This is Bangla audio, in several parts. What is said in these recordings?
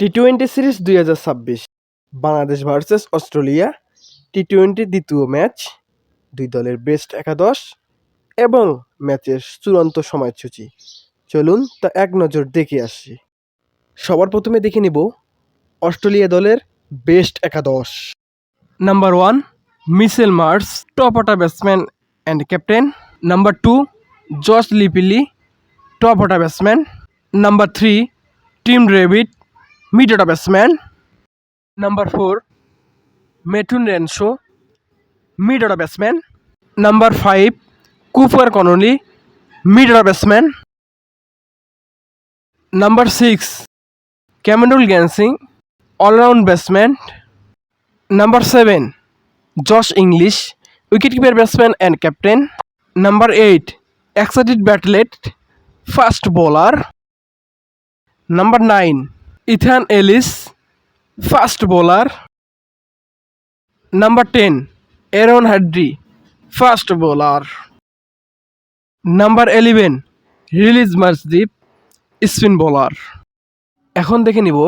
টি-20 সিরিজ ২০২৬ বাংলাদেশ ভার্সেস অস্ট্রেলিয়া টি-20 দ্বিতীয় ম্যাচ, দুই দলের বেস্ট একাদশ এবং ম্যাচের চূড়ান্ত সময়সূচি। চলুন তা এক নজর দেখে আসি। সবার প্রথমে দেখে নিব অস্ট্রেলিয়া দলের বেস্ট একাদশ। Number 1 Mitchell Marsh, top order batsman and captain. Number 2 Josh লিপিলি, top order batsman. Number 3 Tim David, mid order batsman. Number 4 Matthew Renshaw, mid order batsman. Number 5 Cooper Connolly, mid order batsman. Number 6 Cameron গ্যানসিং, allround batsman. Number 7 Josh Inglis, wicket keeper batsman and captain. Number 8 Xavier Bartlett, fast bowler. Number 9 Ethan Ellis, fast bowler. Number 10 Aaron হাড্রি, ফাস্ট বোলার। নাম্বার 11 রিলিজ মার্শদীপ, স্পিন বোলার। এখন দেখে নিব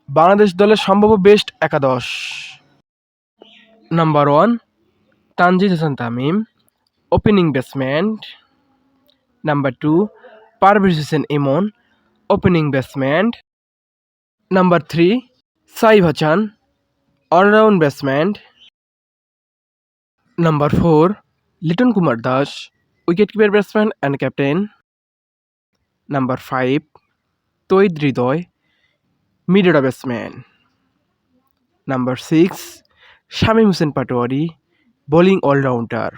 বাংলাদেশ দলের সম্ভাব্য বেস্ট একাদশ। Number 1 Tanzid Hasan Tamim, opening batsman. Number 2 Parvez Hossain Emon, opening batsman. Number 3 Saif Hasan, allround batsman. Number 4 Liton Kumar Das, wicket keeper batsman and captain. Number 5 Towhid Hridoy, mid order batsman. Number 6 Shamim Hossain Patwari, bowling allrounder.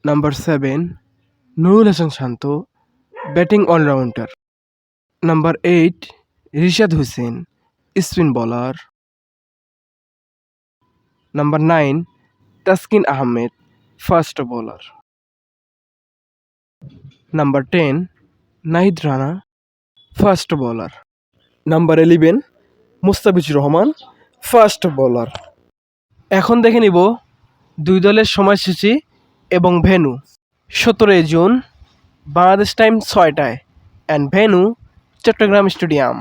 Number 7 Nurul Hasan Shanto, batting allrounder. Number 8 Rishad Hossain, spin bowler. Number 9 Taskin Ahmed, fast bowler. Number 10 Nahid Rana, fast bowler. Number 11 Mustafizur Rahman, fast bowler. এখন দেখে নিব দুই দলের সময়সূচি এবং ভেন্যু। 17 জুন, বাংলাদেশ টাইম 6টায়, অ্যান্ড ভেন্যু চট্টগ্রাম স্টেডিয়াম।